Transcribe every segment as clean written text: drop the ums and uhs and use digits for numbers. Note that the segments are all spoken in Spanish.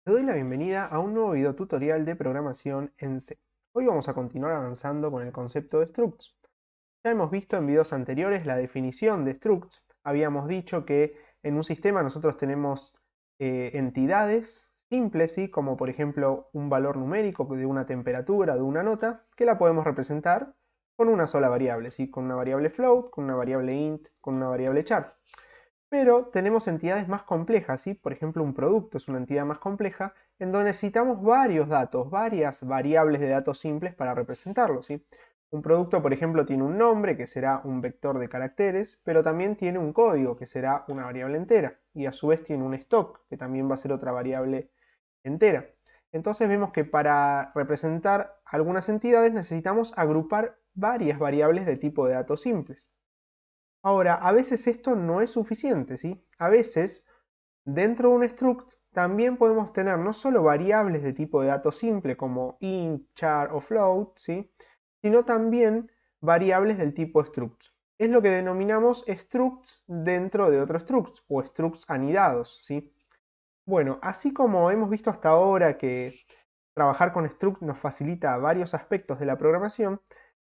Te doy la bienvenida a un nuevo video tutorial de programación en C. Hoy vamos a continuar avanzando con el concepto de structs. Ya hemos visto en videos anteriores la definición de structs. Habíamos dicho que en un sistema nosotros tenemos entidades simples, ¿sí? Como por ejemplo un valor numérico de una temperatura, de una nota, que la podemos representar con una sola variable, ¿sí? Con una variable float, con una variable int, con una variable char. Pero tenemos entidades más complejas, ¿sí? Por ejemplo, un producto es una entidad más compleja en donde necesitamos varios datos, varias variables de datos simples para representarlo, ¿sí? Un producto, por ejemplo, tiene un nombre, que será un vector de caracteres, pero también tiene un código, que será una variable entera, y a su vez tiene un stock, que también va a ser otra variable entera. Entonces vemos que para representar algunas entidades necesitamos agrupar varias variables de tipo de datos simples. Ahora, a veces esto no es suficiente, ¿sí? A veces, dentro de un struct, también podemos tener no solo variables de tipo de dato simple como int, char o float, ¿sí? Sino también variables del tipo structs. Es lo que denominamos structs dentro de otros structs o structs anidados, ¿sí? Bueno, así como hemos visto hasta ahora que trabajar con structs nos facilita varios aspectos de la programación,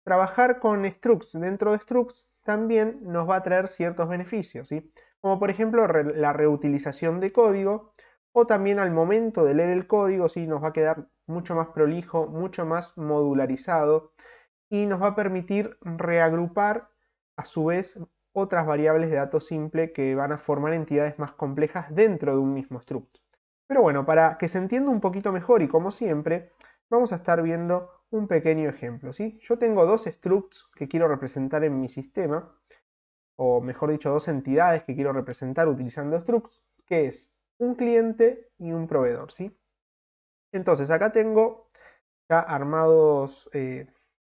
trabajar con structs dentro de structs también nos va a traer ciertos beneficios, ¿sí? Como por ejemplo la reutilización de código, o también al momento de leer el código, ¿sí? Nos va a quedar mucho más prolijo, mucho más modularizado y nos va a permitir reagrupar a su vez otras variables de datos simple que van a formar entidades más complejas dentro de un mismo struct. Pero bueno, para que se entienda un poquito mejor y como siempre, vamos a estar viendo un pequeño ejemplo, ¿sí? Yo tengo dos structs que quiero representar en mi sistema, o mejor dicho, dos entidades que quiero representar utilizando structs, que es un cliente y un proveedor, ¿sí? Entonces acá tengo ya armados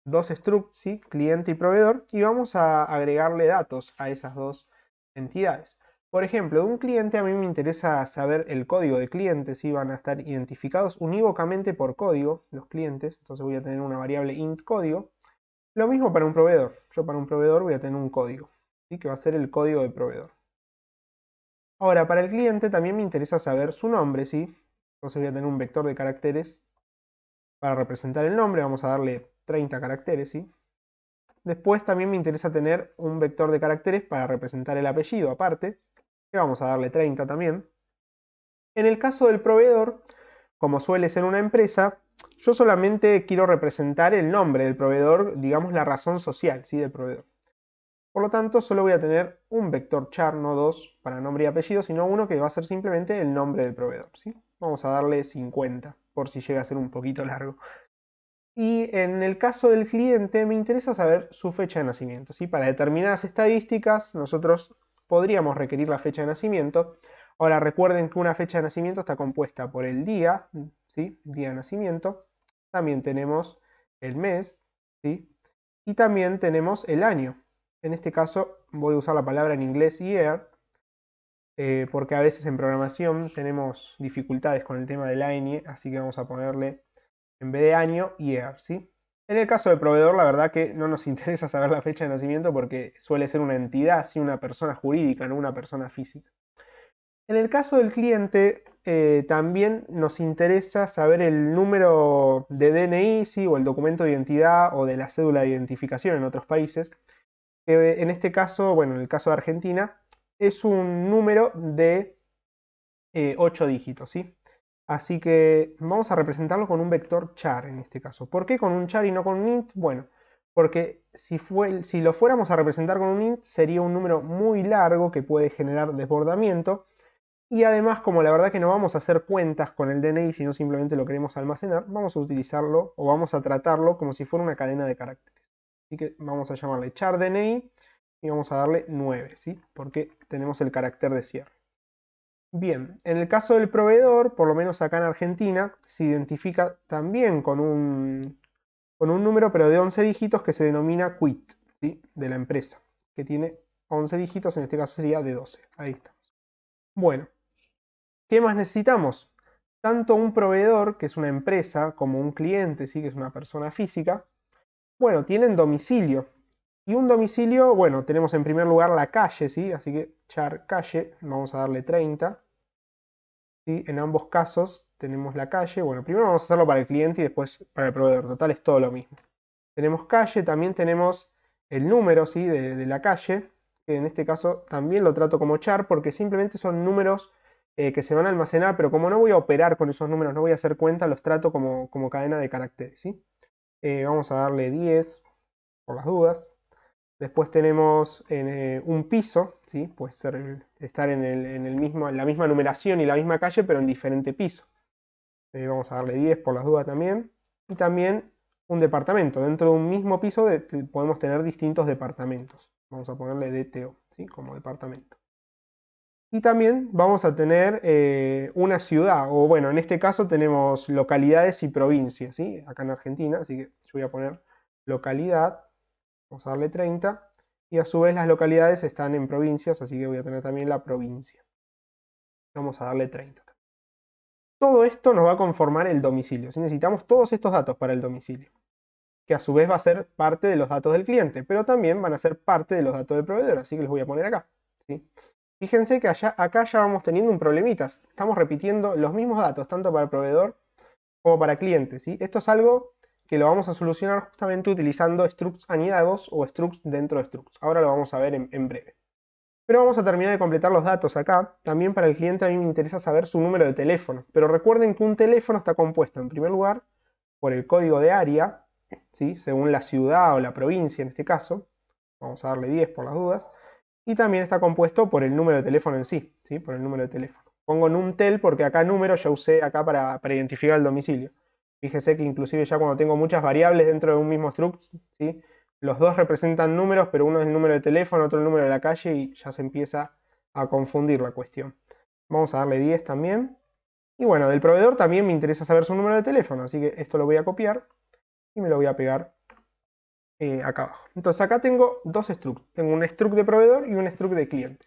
dos structs, ¿sí? Cliente y proveedor, y vamos a agregarle datos a esas dos entidades. Por ejemplo, de un cliente a mí me interesa saber el código de cliente, si van a estar identificados unívocamente por código los clientes, entonces voy a tener una variable int código. Lo mismo para un proveedor, yo para un proveedor voy a tener un código, ¿sí? Que va a ser el código del proveedor. Ahora, para el cliente también me interesa saber su nombre, ¿sí? Entonces voy a tener un vector de caracteres para representar el nombre, vamos a darle 30 caracteres, ¿sí? Después también me interesa tener un vector de caracteres para representar el apellido aparte, que vamos a darle 30 también. En el caso del proveedor, como suele ser una empresa, yo solamente quiero representar el nombre del proveedor, digamos la razón social, ¿sí? Del proveedor. Por lo tanto, solo voy a tener un vector char, no dos, para nombre y apellido, sino uno que va a ser simplemente el nombre del proveedor, ¿sí? Vamos a darle 50, por si llega a ser un poquito largo. Y en el caso del cliente me interesa saber su fecha de nacimiento, ¿sí? Para determinadas estadísticas nosotros podríamos requerir la fecha de nacimiento. Ahora recuerden que una fecha de nacimiento está compuesta por el día, ¿sí? Día de nacimiento. También tenemos el mes, ¿sí? Y también tenemos el año. En este caso voy a usar la palabra en inglés year, porque a veces en programación tenemos dificultades con el tema del año, así que vamos a ponerle en vez de año, year, ¿sí? En el caso del proveedor, la verdad que no nos interesa saber la fecha de nacimiento porque suele ser una entidad, ¿sí? Una persona jurídica, no una persona física. En el caso del cliente, también nos interesa saber el número de DNI, ¿sí? O el documento de identidad o de la cédula de identificación en otros países. Que en este caso, bueno, en el caso de Argentina, es un número de 8 dígitos, ¿sí? Así que vamos a representarlo con un vector char en este caso. ¿Por qué con un char y no con un int? Bueno, porque si lo fuéramos a representar con un int sería un número muy largo que puede generar desbordamiento. Y además, como la verdad que no vamos a hacer cuentas con el DNI, sino simplemente lo queremos almacenar, vamos a utilizarlo o vamos a tratarlo como si fuera una cadena de caracteres. Así que vamos a llamarle char DNI y vamos a darle 9, ¿sí? Porque tenemos el carácter de cierre. Bien, en el caso del proveedor, por lo menos acá en Argentina, se identifica también con un número, pero de 11 dígitos que se denomina quit, ¿sí? De la empresa, que tiene 11 dígitos, en este caso sería de 12. Ahí estamos. Bueno, ¿qué más necesitamos? Tanto un proveedor, que es una empresa, como un cliente, ¿sí? Que es una persona física, bueno, tienen domicilio. Y un domicilio, bueno, tenemos en primer lugar la calle, ¿sí? Así que char calle, vamos a darle 30. ¿sí? En ambos casos tenemos la calle. Bueno, primero vamos a hacerlo para el cliente y después para el proveedor. Total, es todo lo mismo. Tenemos calle, también tenemos el número, ¿sí? de la calle, que en este caso también lo trato como char porque simplemente son números que se van a almacenar, pero como no voy a operar con esos números, no voy a hacer cuenta, los trato como cadena de caracteres, ¿sí? Vamos a darle 10 por las dudas. Después tenemos un piso, ¿sí? Puede ser estar en la misma numeración y la misma calle, pero en diferente piso. Vamos a darle 10 por las dudas también. Y también un departamento. Dentro de un mismo piso podemos tener distintos departamentos. Vamos a ponerle DTO, ¿sí? Como departamento. Y también vamos a tener una ciudad, o bueno, en este caso tenemos localidades y provincias, ¿sí? Acá en Argentina, así que yo voy a poner localidad, vamos a darle 30, y a su vez las localidades están en provincias, así que voy a tener también la provincia. Vamos a darle 30. Todo esto nos va a conformar el domicilio, ¿sí? Necesitamos todos estos datos para el domicilio, que a su vez va a ser parte de los datos del cliente, pero también van a ser parte de los datos del proveedor, así que los voy a poner acá, ¿sí? Fíjense que acá ya vamos teniendo un problemita. Estamos repitiendo los mismos datos, tanto para el proveedor como para el cliente, ¿sí? Esto es algo que lo vamos a solucionar justamente utilizando structs anidados o structs dentro de structs. Ahora lo vamos a ver en breve. Pero vamos a terminar de completar los datos acá. También para el cliente a mí me interesa saber su número de teléfono. Pero recuerden que un teléfono está compuesto en primer lugar por el código de área, ¿sí? Según la ciudad o la provincia en este caso. Vamos a darle 10 por las dudas. Y también está compuesto por el número de teléfono en sí, ¿sí? Por el número de teléfono. Pongo numtel porque acá número ya usé acá para identificar el domicilio. Fíjese que inclusive ya cuando tengo muchas variables dentro de un mismo struct, ¿sí? Los dos representan números, pero uno es el número de teléfono, otro el número de la calle y ya se empieza a confundir la cuestión. Vamos a darle 10 también. Y bueno, del proveedor también me interesa saber su número de teléfono, así que esto lo voy a copiar y me lo voy a pegar acá abajo. Entonces acá tengo dos structs. Tengo un struct de proveedor y un struct de cliente.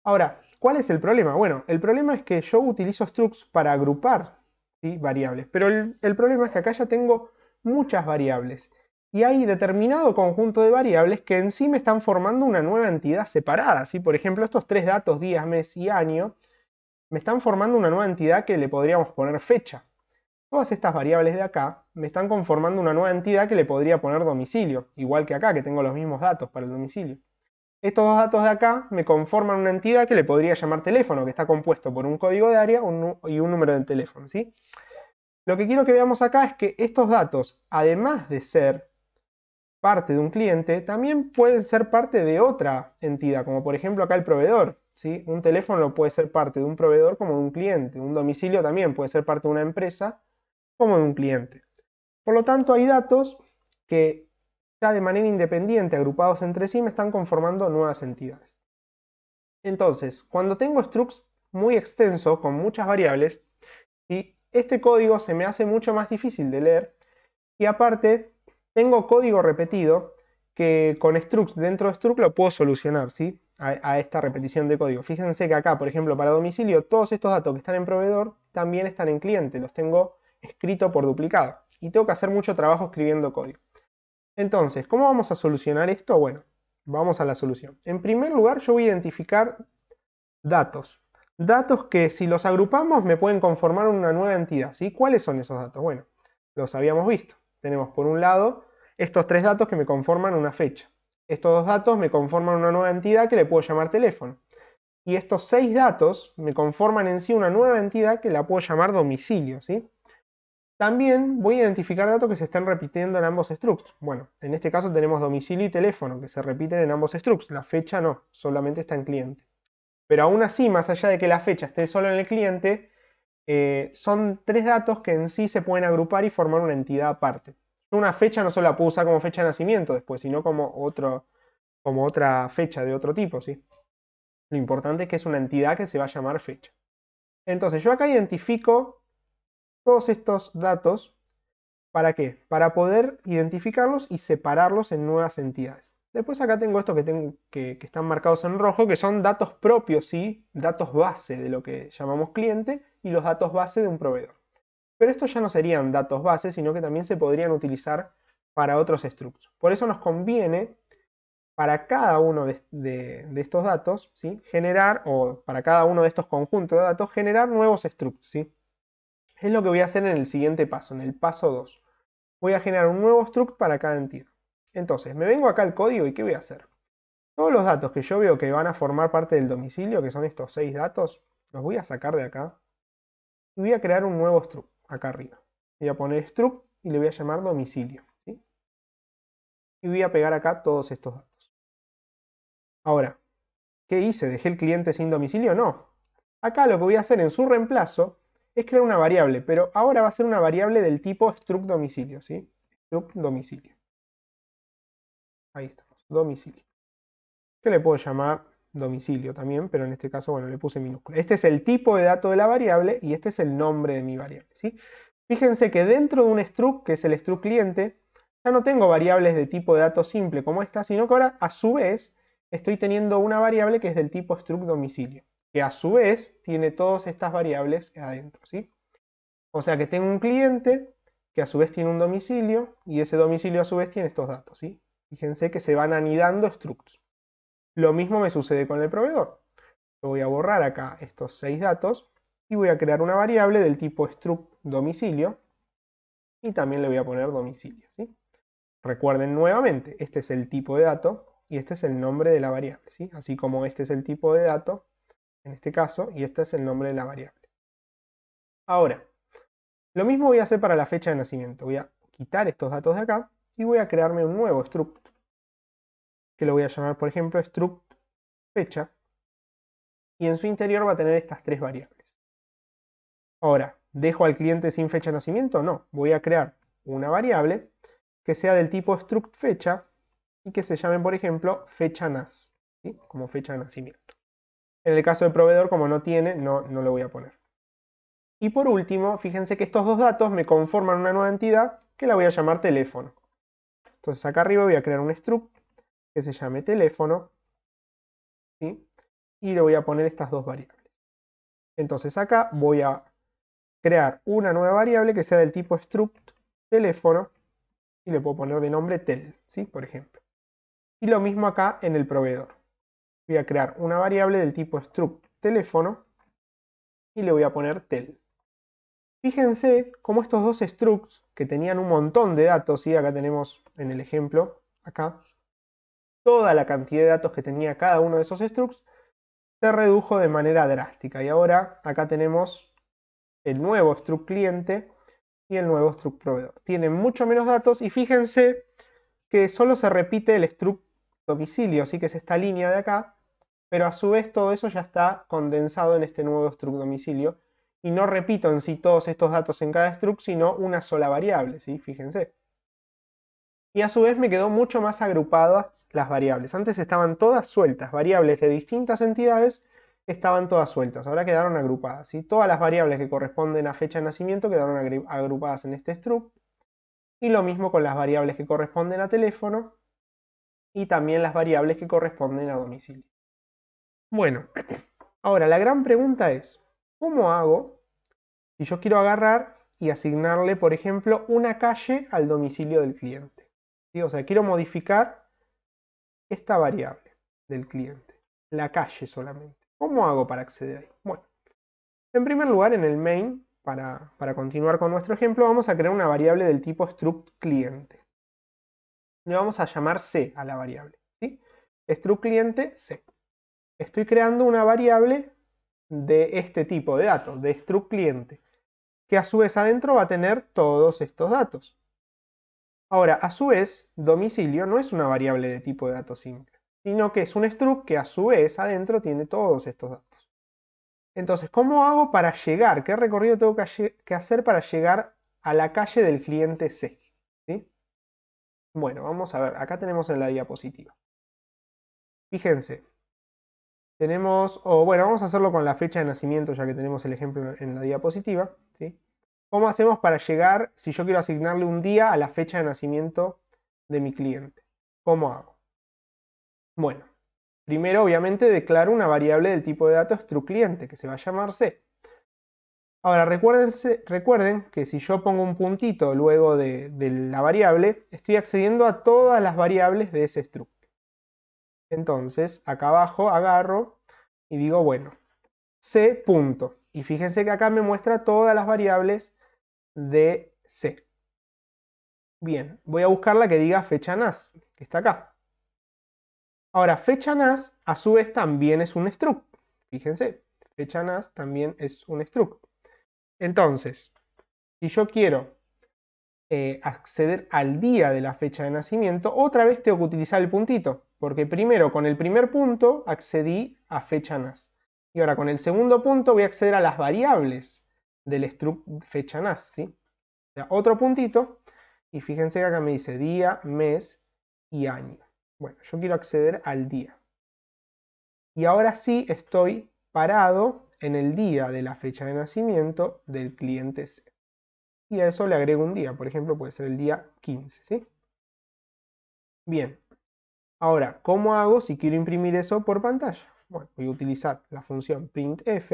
Ahora, ¿cuál es el problema? Bueno, el problema es que yo utilizo structs para agrupar, ¿sí? Variables, pero el problema es que acá ya tengo muchas variables y hay determinado conjunto de variables que en sí me están formando una nueva entidad separada, ¿sí? Por ejemplo, estos tres datos, día, mes y año, me están formando una nueva entidad que le podríamos poner fecha. Todas estas variables de acá me están conformando una nueva entidad que le podría poner domicilio, igual que acá, que tengo los mismos datos para el domicilio. Estos dos datos de acá me conforman una entidad que le podría llamar teléfono, que está compuesto por un código de área y un número de teléfono, ¿sí? Lo que quiero que veamos acá es que estos datos, además de ser parte de un cliente, también pueden ser parte de otra entidad, como por ejemplo acá el proveedor, ¿sí? Un teléfono puede ser parte de un proveedor como de un cliente, un domicilio también puede ser parte de una empresa como de un cliente. Por lo tanto, hay datos que ya de manera independiente, agrupados entre sí, me están conformando nuevas entidades. Entonces, cuando tengo structs muy extenso, con muchas variables, ¿sí? Este código se me hace mucho más difícil de leer y aparte tengo código repetido que con structs dentro de struct lo puedo solucionar, ¿sí? A esta repetición de código. Fíjense que acá, por ejemplo, para domicilio, todos estos datos que están en proveedor también están en cliente, los tengo escrito por duplicado y tengo que hacer mucho trabajo escribiendo código. Entonces, ¿cómo vamos a solucionar esto? Bueno, vamos a la solución. En primer lugar, yo voy a identificar datos. Datos que si los agrupamos me pueden conformar una nueva entidad, ¿sí? ¿Cuáles son esos datos? Bueno, los habíamos visto. Tenemos por un lado estos tres datos que me conforman una fecha. Estos dos datos me conforman una nueva entidad que le puedo llamar teléfono. Y estos seis datos me conforman en sí una nueva entidad que la puedo llamar domicilio, ¿sí? También voy a identificar datos que se están repitiendo en ambos structs. Bueno, en este caso tenemos domicilio y teléfono que se repiten en ambos structs. La fecha no, solamente está en cliente. Pero aún así, más allá de que la fecha esté solo en el cliente, son tres datos que en sí se pueden agrupar y formar una entidad aparte. Una fecha no solo la puedo usar como fecha de nacimiento después, sino como otra fecha de otro tipo, ¿sí? Lo importante es que es una entidad que se va a llamar fecha. Entonces yo acá identifico todos estos datos. ¿Para qué? Para poder identificarlos y separarlos en nuevas entidades. Después acá tengo estos que están marcados en rojo, que son datos propios, ¿sí? Datos base de lo que llamamos cliente y los datos base de un proveedor. Pero estos ya no serían datos base, sino que también se podrían utilizar para otros structs. Por eso nos conviene, para cada uno de estos datos, ¿sí? Generar, o para cada uno de estos conjuntos de datos, generar nuevos structs, ¿sí? Es lo que voy a hacer en el siguiente paso, en el paso 2. Voy a generar un nuevo struct para cada entidad. Entonces, me vengo acá al código y ¿qué voy a hacer? Todos los datos que yo veo que van a formar parte del domicilio, que son estos 6 datos, los voy a sacar de acá y voy a crear un nuevo struct acá arriba. Voy a poner struct y le voy a llamar domicilio, ¿sí? Y voy a pegar acá todos estos datos. Ahora, ¿qué hice? ¿Dejé el cliente sin domicilio? No. Acá lo que voy a hacer en su reemplazo es crear una variable, pero ahora va a ser una variable del tipo struct domicilio, ¿sí? Struct domicilio. Ahí estamos, domicilio. Que le puedo llamar domicilio también, pero en este caso, bueno, le puse minúscula. Este es el tipo de dato de la variable y este es el nombre de mi variable, ¿sí? Fíjense que dentro de un struct, que es el struct cliente, ya no tengo variables de tipo de dato simple como esta, sino que ahora a su vez estoy teniendo una variable que es del tipo struct domicilio, que a su vez tiene todas estas variables adentro, ¿sí? O sea que tengo un cliente que a su vez tiene un domicilio y ese domicilio a su vez tiene estos datos, ¿sí? Fíjense que se van anidando structs. Lo mismo me sucede con el proveedor. Yo voy a borrar acá estos 6 datos y voy a crear una variable del tipo struct domicilio y también le voy a poner domicilio, ¿sí? Recuerden nuevamente, este es el tipo de dato y este es el nombre de la variable, ¿sí? Así como este es el tipo de dato, en este caso, y este es el nombre de la variable. Ahora, lo mismo voy a hacer para la fecha de nacimiento. Voy a quitar estos datos de acá y voy a crearme un nuevo struct, que lo voy a llamar, por ejemplo, struct fecha, y en su interior va a tener estas 3 variables. Ahora, ¿dejo al cliente sin fecha de nacimiento? No, voy a crear una variable que sea del tipo struct fecha y que se llame, por ejemplo, fecha nas, ¿sí? Como fecha de nacimiento. En el caso del proveedor, como no tiene, no lo voy a poner. Y por último, fíjense que estos dos datos me conforman una nueva entidad que la voy a llamar teléfono. Entonces acá arriba voy a crear un struct que se llame teléfono, ¿sí? Y le voy a poner estas dos variables. Entonces acá voy a crear una nueva variable que sea del tipo struct teléfono y le puedo poner de nombre tel, ¿sí? Por ejemplo. Y lo mismo acá en el proveedor. Voy a crear una variable del tipo struct teléfono y le voy a poner tel. Fíjense cómo estos dos structs que tenían un montón de datos, ¿sí? Acá tenemos en el ejemplo, acá, toda la cantidad de datos que tenía cada uno de esos structs, se redujo de manera drástica. Y ahora acá tenemos el nuevo struct cliente y el nuevo struct proveedor. Tienen mucho menos datos y fíjense que solo se repite el struct domicilio, así que es esta línea de acá, pero a su vez todo eso ya está condensado en este nuevo struct domicilio y no repito en sí todos estos datos en cada struct, sino una sola variable, ¿sí? Fíjense. Y a su vez me quedó mucho más agrupadas las variables. Antes estaban todas sueltas, variables de distintas entidades estaban todas sueltas, ahora quedaron agrupadas, ¿sí? Todas las variables que corresponden a fecha de nacimiento quedaron agrupadas en este struct, y lo mismo con las variables que corresponden a teléfono, y también las variables que corresponden a domicilio. Bueno, ahora la gran pregunta es, ¿cómo hago si yo quiero agarrar y asignarle, por ejemplo, una calle al domicilio del cliente? ¿Sí? O sea, quiero modificar esta variable del cliente, la calle solamente. ¿Cómo hago para acceder ahí? Bueno, en primer lugar, en el main, para continuar con nuestro ejemplo, vamos a crear una variable del tipo struct cliente. Le vamos a llamar C a la variable, ¿sí? Struct cliente C. Estoy creando una variable de este tipo de datos, de struct cliente, que a su vez adentro va a tener todos estos datos. Ahora, a su vez, domicilio no es una variable de tipo de datos simple, sino que es un struct que a su vez adentro tiene todos estos datos. Entonces, ¿cómo hago para llegar? ¿Qué recorrido tengo que hacer para llegar a la calle del cliente C? ¿Sí? Bueno, vamos a ver, acá tenemos en la diapositiva. Fíjense, tenemos, o bueno, vamos a hacerlo con la fecha de nacimiento ya que tenemos el ejemplo en la diapositiva, ¿sí? ¿Cómo hacemos para llegar, si yo quiero asignarle un día a la fecha de nacimiento de mi cliente? ¿Cómo hago? Bueno, primero obviamente declaro una variable del tipo de dato structCliente que se va a llamar C. Ahora recuerden que si yo pongo un puntito luego de la variable, estoy accediendo a todas las variables de ese struct. Entonces, acá abajo agarro y digo, bueno, C punto. Y fíjense que acá me muestra todas las variables de C. Bien, voy a buscar la que diga fecha NAS, que está acá. Ahora, fecha NAS a su vez también es un struct. Fíjense, fecha NAS también es un struct. Entonces, si yo quiero acceder al día de la fecha de nacimiento, otra vez tengo que utilizar el puntito, porque primero con el primer punto accedí a fecha NAS. Y ahora con el segundo punto voy a acceder a las variables del struct fecha NAS, ¿sí? O sea, otro puntito, y fíjense que acá me dice día, mes y año. Bueno, yo quiero acceder al día. Y ahora sí estoy parado en el día de la fecha de nacimiento del cliente C. Y a eso le agrego un día, por ejemplo, puede ser el día 15, ¿sí? Bien, ahora, ¿cómo hago si quiero imprimir eso por pantalla? Bueno, voy a utilizar la función printf,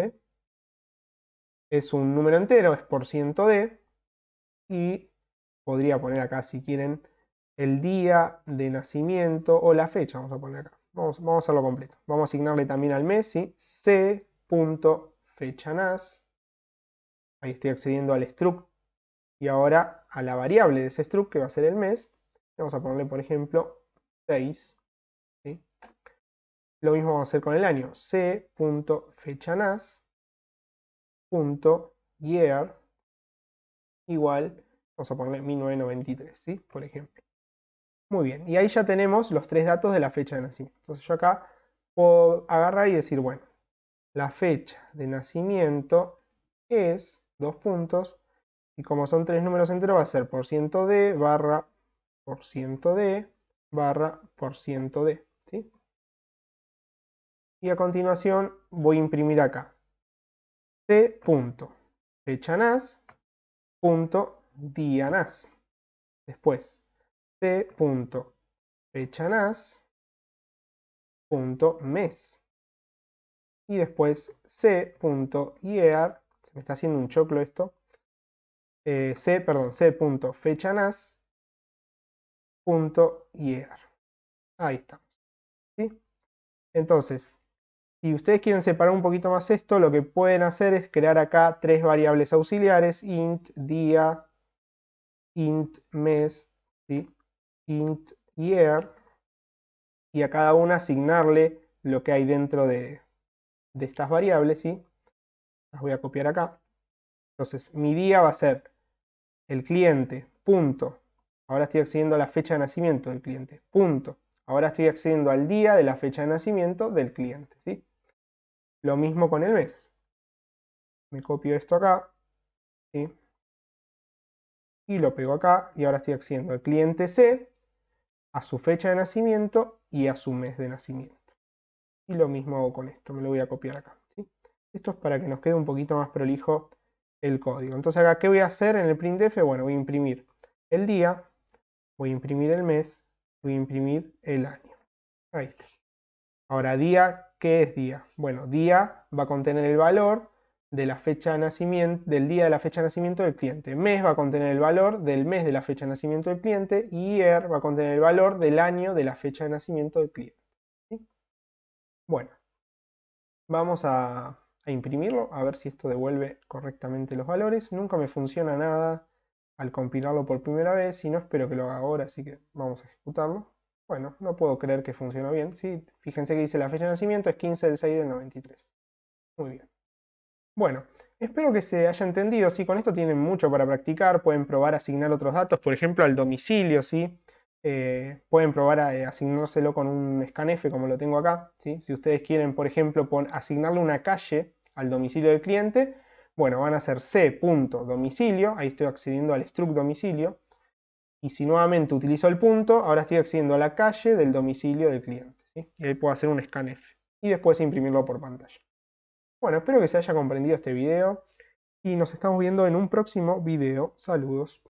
es un número entero, es %d, y podría poner acá, si quieren, el día de nacimiento o la fecha, vamos a poner acá. Vamos a hacerlo completo. Vamos a asignarle también al mes, ¿sí? c.fechaNAS. Ahí estoy accediendo al struct y ahora a la variable de ese struct, que va a ser el mes. Vamos a ponerle, por ejemplo, 6. ¿Sí? Lo mismo vamos a hacer con el año. c.fechaNAS.year igual, vamos a ponerle 1993, ¿sí? Por ejemplo. Muy bien, y ahí ya tenemos los tres datos de la fecha de nacimiento. Entonces yo acá puedo agarrar y decir, bueno, la fecha de nacimiento es, dos puntos, y como son tres números enteros va a ser %d barra %d barra %d, ¿sí? Y a continuación voy a imprimir acá c.fechaNAS.diaNAS. Después c.fechaNAS.mes. Y después c.year, se me está haciendo un choclo esto, c.fechaNAS.year. Ahí estamos, ¿sí? Entonces, si ustedes quieren separar un poquito más esto, lo que pueden hacer es crear acá tres variables auxiliares, int día, int mes, ¿sí? Int year, y a cada una asignarle lo que hay dentro de estas variables, ¿sí? Las voy a copiar acá. Entonces, mi día va a ser el cliente, punto. Ahora estoy accediendo a la fecha de nacimiento del cliente, punto. Ahora estoy accediendo al día de la fecha de nacimiento del cliente, ¿sí? Lo mismo con el mes. Me copio esto acá, ¿sí? Y lo pego acá, y ahora estoy accediendo al cliente C, a su fecha de nacimiento y a su mes de nacimiento. Y lo mismo hago con esto, me lo voy a copiar acá, ¿sí? Esto es para que nos quede un poquito más prolijo el código. Entonces acá, ¿qué voy a hacer en el printf? Bueno, voy a imprimir el día, voy a imprimir el mes, voy a imprimir el año. Ahí está. Ahora, día, ¿qué es día? Bueno, día va a contener el valor de la fecha de nacimiento, del día de la fecha de nacimiento del cliente. Mes va a contener el valor del mes de la fecha de nacimiento del cliente. Y year va a contener el valor del año de la fecha de nacimiento del cliente. ¿Sí? Bueno, vamos a imprimirlo, a ver si esto devuelve correctamente los valores. Nunca me funciona nada al compilarlo por primera vez y no espero que lo haga ahora, así que vamos a ejecutarlo. Bueno, no puedo creer que funcionó bien. Sí, fíjense que dice la fecha de nacimiento es 15 del 6 del 93. Muy bien. Bueno, espero que se haya entendido. Sí, con esto tienen mucho para practicar. Pueden probar a asignar otros datos, por ejemplo, al domicilio, ¿sí? Pueden probar a asignárselo con un scanf como lo tengo acá, ¿sí? Si ustedes quieren, por ejemplo, asignarle una calle al domicilio del cliente, bueno, van a hacer c.domicilio, ahí estoy accediendo al struct domicilio, y si nuevamente utilizo el punto, ahora estoy accediendo a la calle del domicilio del cliente, ¿sí? Y ahí puedo hacer un scanf y después imprimirlo por pantalla. Bueno, espero que se haya comprendido este video y nos estamos viendo en un próximo video. Saludos.